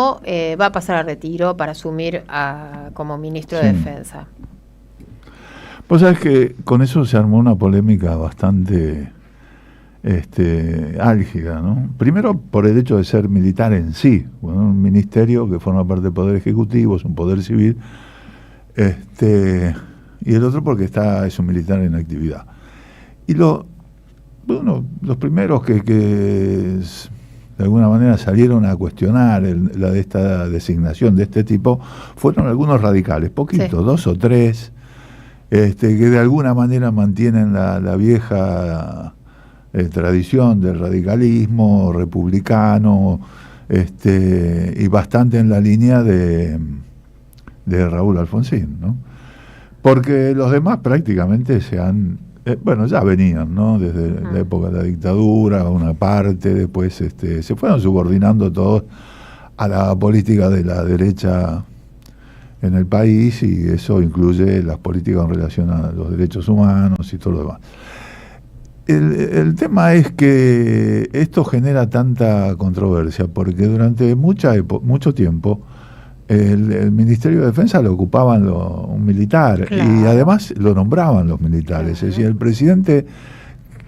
o va a pasar a retiro para asumir como ministro de Defensa. Vos sabés que con eso se armó una polémica bastante álgida, ¿no? Primero por el hecho de ser militar en sí, bueno, un ministerio que forma parte del Poder Ejecutivo, es un poder civil, y el otro porque es un militar en actividad. Y los primeros que de alguna manera salieron a cuestionar esta designación de este tipo fueron algunos radicales, poquitos, 2 o 3, que de alguna manera mantienen la vieja tradición del radicalismo republicano, y bastante en la línea de Raúl Alfonsín, ¿no? Porque los demás prácticamente ya venían, ¿no? Desde la época de la dictadura, una parte, después se fueron subordinando todos a la política de la derecha en el país, y eso incluye las políticas en relación a los derechos humanos y todo lo demás. El tema es que esto genera tanta controversia porque durante mucho tiempo el Ministerio de Defensa lo ocupaban un militar, y además lo nombraban los militares. Es decir, el presidente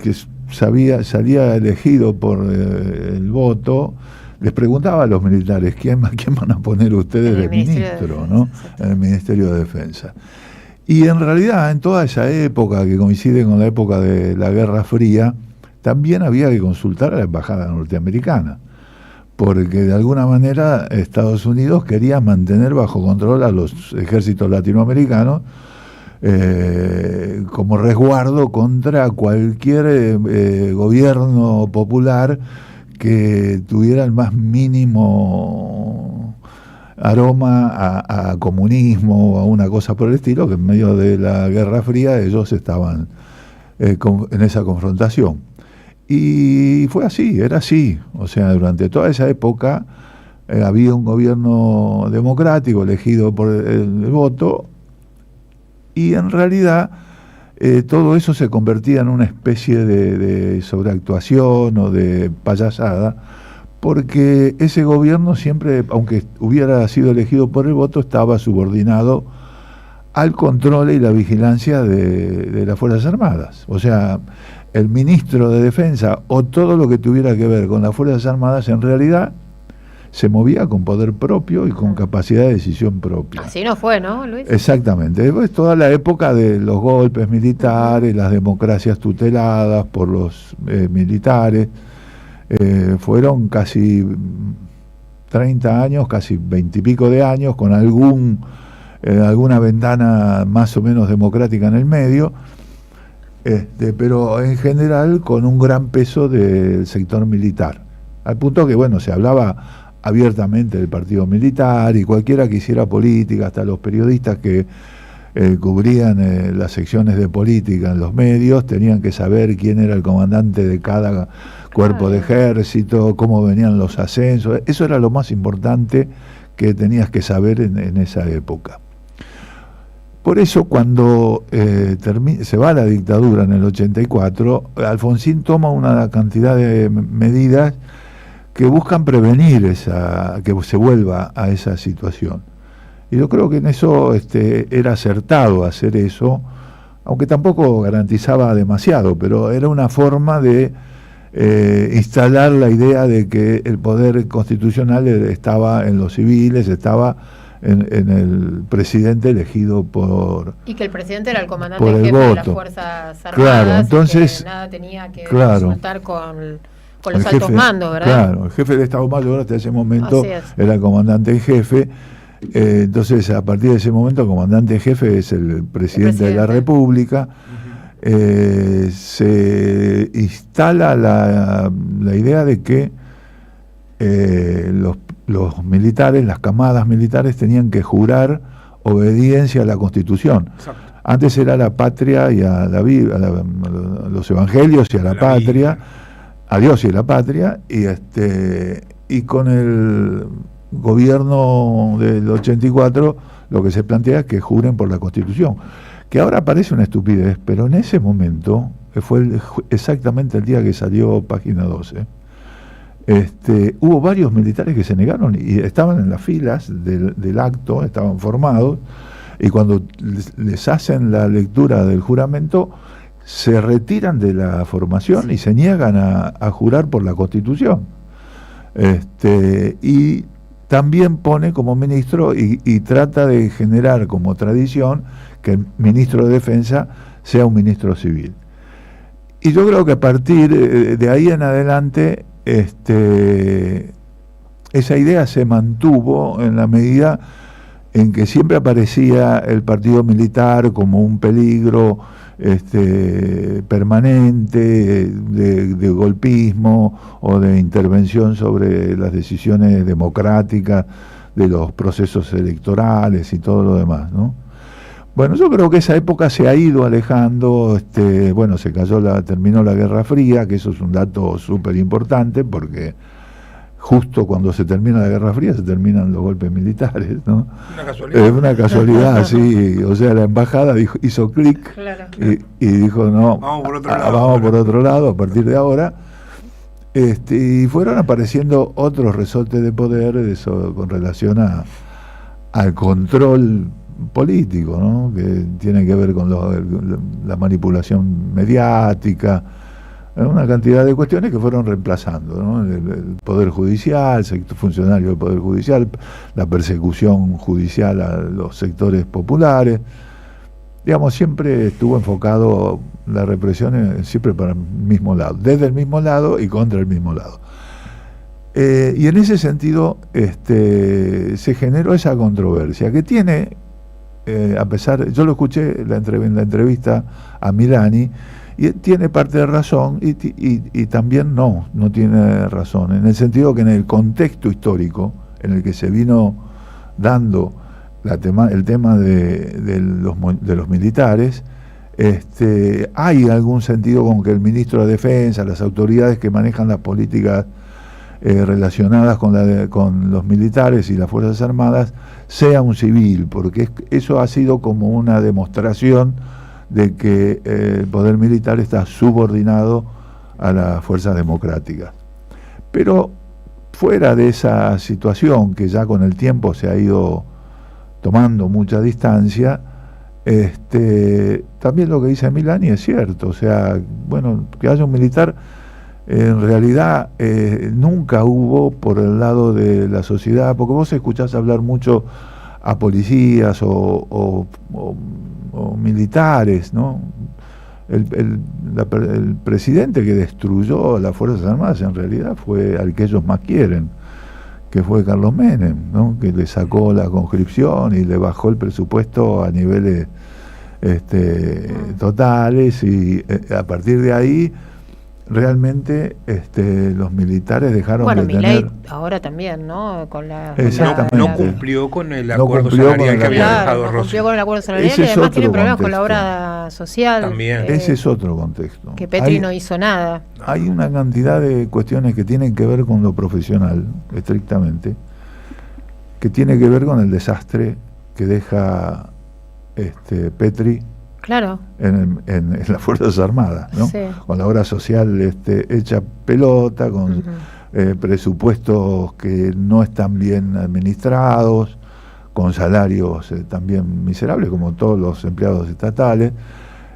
que salía elegido por el voto les preguntaba a los militares quién van a poner ustedes de ministro, ¿no? En el Ministerio de Defensa. Y en realidad, en toda esa época, que coincide con la época de la Guerra Fría, también había que consultar a la embajada norteamericana, porque de alguna manera Estados Unidos quería mantener bajo control a los ejércitos latinoamericanos como resguardo contra cualquier gobierno popular que tuviera el más mínimo aroma a comunismo o a una cosa por el estilo, que en medio de la Guerra Fría ellos estaban en esa confrontación. Y fue así, era así. O sea, durante toda esa época había un gobierno democrático elegido por el voto, y en realidad todo eso se convertía en una especie de sobreactuación o de payasada, porque ese gobierno siempre, aunque hubiera sido elegido por el voto, estaba subordinado al control y la vigilancia de las Fuerzas Armadas. O sea, el ministro de Defensa o todo lo que tuviera que ver con las Fuerzas Armadas en realidad se movía con poder propio y con capacidad de decisión propia. Así no fue, ¿no, Luis? Exactamente. Después toda la época de los golpes militares, las democracias tuteladas por los militares, fueron casi 30 años, casi 20 y pico de años, con alguna ventana más o menos democrática en el medio, pero en general con un gran peso del sector militar, al punto que, bueno, se hablaba abiertamente del partido militar, y cualquiera que hiciera política, hasta los periodistas que cubrían las secciones de política en los medios, tenían que saber quién era el comandante de cada cuerpo de ejército, cómo venían los ascensos. Eso era lo más importante que tenías que saber en esa época. Por eso, cuando se va la dictadura en el 84, Alfonsín toma una cantidad de medidas que buscan prevenir que se vuelva a esa situación. Y yo creo que en eso era acertado hacer eso, aunque tampoco garantizaba demasiado, pero era una forma de instalar la idea de que el poder constitucional estaba en los civiles, estaba en el presidente elegido por... Y que el presidente era el comandante en jefe de las Fuerzas Armadas, claro, entonces, y que nada tenía que consultar con los altos mandos, ¿verdad? Claro, el jefe de Estado Mayor hasta ese momento era el comandante en jefe. Entonces, a partir de ese momento, el comandante en jefe es el presidente de la República. Se instala la idea de que los militares, las camadas militares, tenían que jurar obediencia a la Constitución. Exacto. Antes era a la patria y a los evangelios y a la patria, a Dios y a la patria, y con el gobierno del 84 lo que se plantea es que juren por la Constitución, que ahora parece una estupidez, pero en ese momento, que fue exactamente el día que salió Página 12, hubo varios militares que se negaron y estaban en las filas del acto, estaban formados, y cuando les hacen la lectura del juramento, se retiran de la formación y se niegan a jurar por la Constitución. Y también pone como ministro y trata de generar como tradición que el ministro de Defensa sea un ministro civil. Y yo creo que a partir de ahí en adelante esa idea se mantuvo en la medida en que siempre aparecía el partido militar como un peligro permanente de golpismo o de intervención sobre las decisiones democráticas de los procesos electorales y todo lo demás, ¿no? Bueno, yo creo que esa época se ha ido alejando, terminó la Guerra Fría, que eso es un dato súper importante, porque justo cuando se termina la Guerra Fría se terminan los golpes militares, ¿no? Una casualidad. Es una casualidad, sí. O sea, la embajada hizo clic, claro, y dijo, no, vamos por otro lado. Vamos por otro lado a partir de ahora. Y fueron apareciendo otros resortes de poder con relación al control político, ¿no? Que tiene que ver con la manipulación mediática, una cantidad de cuestiones que fueron reemplazando, ¿no? El Poder Judicial, funcionario del Poder Judicial, la persecución judicial a los sectores populares. Digamos, siempre estuvo enfocado la represión siempre para el mismo lado, desde el mismo lado y contra el mismo lado. Y en ese sentido se generó esa controversia que tiene, a pesar, yo lo escuché en la entrevista a Milani, y tiene parte de razón y también no tiene razón, en el sentido que en el contexto histórico en el que se vino dando el tema de los militares, hay algún sentido con que el ministro de Defensa, las autoridades que manejan las políticas relacionadas con los militares y las Fuerzas Armadas, sea un civil, porque eso ha sido como una demostración de que el poder militar está subordinado a las fuerzas democráticas. Pero fuera de esa situación, que ya con el tiempo se ha ido tomando mucha distancia, también lo que dice Milani es cierto. O sea, bueno, que haya un militar, en realidad nunca hubo por el lado de la sociedad, porque vos escuchás hablar mucho a policías o militares, ¿no? El presidente que destruyó las Fuerzas Armadas en realidad fue al que ellos más quieren, que fue Carlos Menem, ¿no? Que le sacó la conscripción y le bajó el presupuesto a niveles totales, y a partir de ahí realmente los militares dejaron de tener... Bueno, Milei ahora también, ¿no? Exactamente. No cumplió con el acuerdo salarial que había dejado Rossi. No cumplió con el acuerdo salarial, y además tiene problemas con la obra social. También. Ese es otro contexto. Que Petri no hizo nada. Hay una cantidad de cuestiones que tienen que ver con lo profesional, estrictamente, que tiene que ver con el desastre que deja Petri, claro, en las Fuerzas Armadas, ¿no? Sí. Con la obra social hecha pelota, con presupuestos que no están bien administrados, con salarios también miserables, como todos los empleados estatales.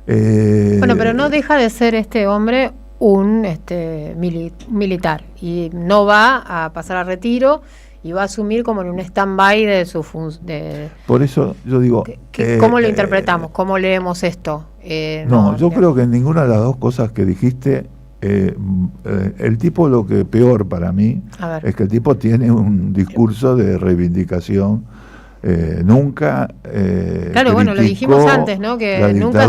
Bueno, pero no deja de ser este hombre un militar, y no va a pasar a retiro, y va a asumir como en un stand-by de su función. Por eso yo digo... ¿Cómo lo interpretamos? ¿Cómo leemos esto? Yo creo que en ninguna de las dos cosas que dijiste, el tipo, lo que peor para mí es que el tipo tiene un discurso de reivindicación. Nunca claro, bueno, lo dijimos antes, ¿no? Que nunca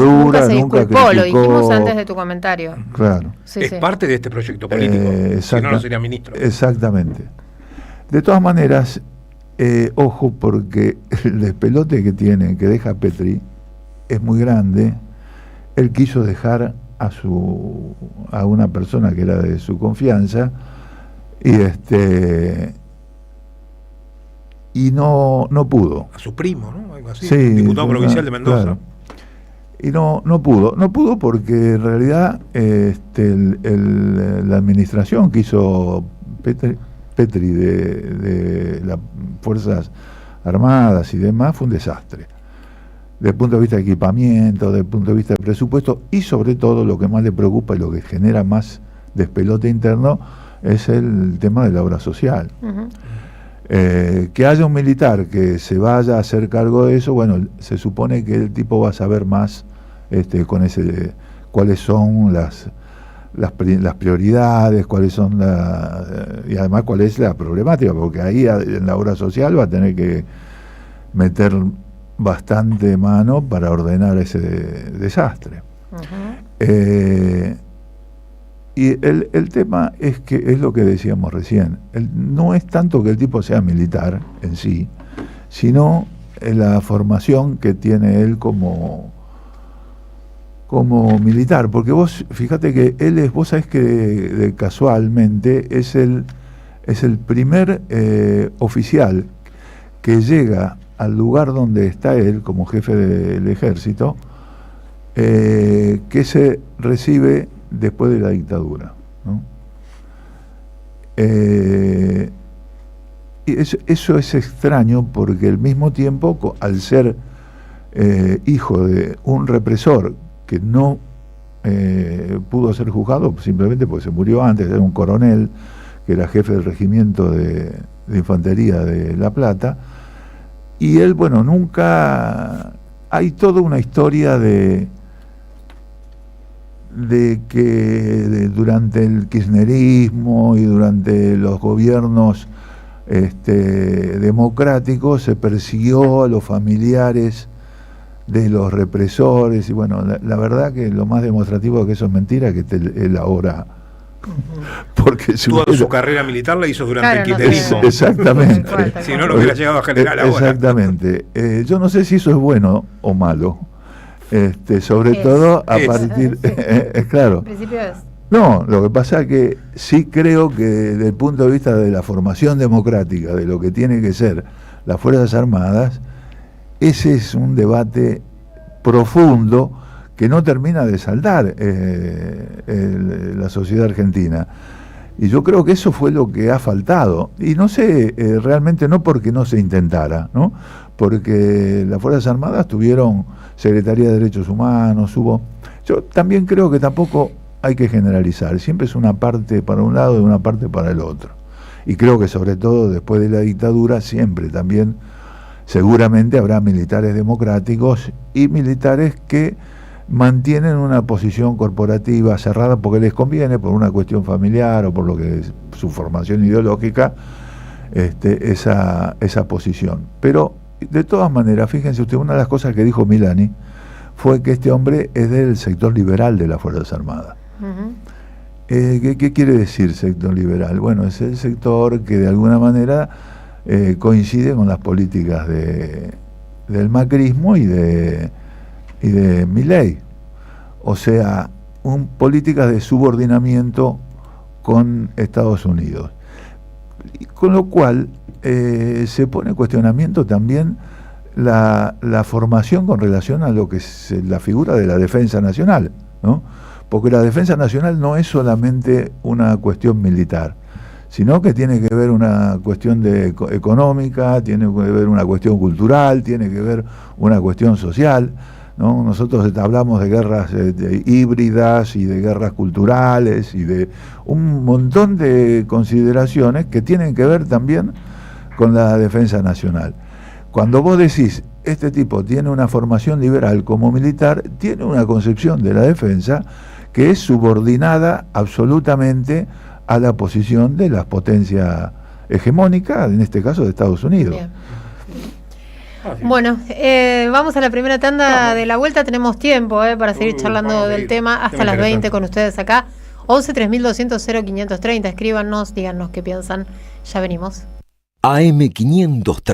se disculpó, lo dijimos antes de tu comentario. Claro. Sí, es parte de este proyecto político, si no sería ministro. Exactamente. De todas maneras, ojo, porque el despelote que deja Petri es muy grande. Él quiso dejar a una persona que era de su confianza, y no pudo. A su primo, ¿no? Algo así, sí, diputado provincial de Mendoza. Claro. Y no pudo porque en realidad la administración quiso Petri de las Fuerzas Armadas y demás fue un desastre. Desde el punto de vista de equipamiento, desde el punto de vista de presupuesto, y sobre todo lo que más le preocupa y lo que genera más despelote interno es el tema de la obra social. Uh-huh. Que haya un militar que se vaya a hacer cargo de eso, bueno, se supone que el tipo va a saber más con ese cuáles son las prioridades, cuáles son y además cuál es la problemática, porque ahí en la obra social va a tener que meter bastante mano para ordenar ese desastre. Uh-huh. Y el tema es que es lo que decíamos recién, no es tanto que el tipo sea militar en sí, sino la formación que tiene él como militar, porque vos fíjate que vos sabés que casualmente es el primer oficial que llega al lugar donde está él como jefe del ejército, que se recibe después de la dictadura, ¿no? Y eso es extraño porque al mismo tiempo, al ser hijo de un represor que no pudo ser juzgado simplemente porque se murió antes, era un coronel que era jefe del regimiento de infantería de La Plata, y él, bueno, nunca... Hay toda una historia de que durante el kirchnerismo y durante los gobiernos democráticos se persiguió a los familiares de los represores, y bueno, la verdad que lo más demostrativo de que eso es mentira, que él ahora... Porque toda su carrera militar la hizo durante el kirchnerismo. Exactamente. Si no, no hubiera llegado a general ahora. Exactamente. Yo no sé si eso es bueno o malo. Sobre todo a partir... claro. En principio es. No, lo que pasa es que sí creo que desde el punto de vista de la formación democrática, de lo que tiene que ser las Fuerzas Armadas, ese es un debate profundo que no termina de saldar la sociedad argentina. Y yo creo que eso fue lo que ha faltado. Y no sé, realmente no porque no se intentara, ¿no? Porque las Fuerzas Armadas tuvieron Secretaría de Derechos Humanos, yo también creo que tampoco hay que generalizar, siempre es una parte para un lado y una parte para el otro. Y creo que sobre todo después de la dictadura siempre también seguramente habrá militares democráticos y militares que mantienen una posición corporativa cerrada porque les conviene, por una cuestión familiar o por lo que es su formación ideológica, esa posición. Pero de todas maneras, fíjense usted, una de las cosas que dijo Milani fue que este hombre es del sector liberal de las Fuerzas Armadas. Uh-huh. ¿Qué quiere decir sector liberal? Bueno, es el sector que de alguna manera coincide con las políticas del macrismo y de Milei, o sea, políticas de subordinamiento con Estados Unidos, con lo cual se pone en cuestionamiento también la formación con relación a lo que es la figura de la defensa nacional, ¿no? Porque la defensa nacional no es solamente una cuestión militar, sino que tiene que ver una cuestión económica, tiene que ver una cuestión cultural, tiene que ver una cuestión social, ¿no? Nosotros hablamos de guerras híbridas y de guerras culturales y de un montón de consideraciones que tienen que ver también con la defensa nacional. Cuando vos decís, este tipo tiene una formación liberal como militar, tiene una concepción de la defensa que es subordinada absolutamente a la posición de las potencias hegemónicas, en este caso de Estados Unidos. Bien. Bueno, vamos a la primera tanda de la vuelta, tenemos tiempo para seguir charlando del tema hasta las 20 con ustedes acá. 11 3200 0530, escríbanos, díganos qué piensan, ya venimos. AM 530.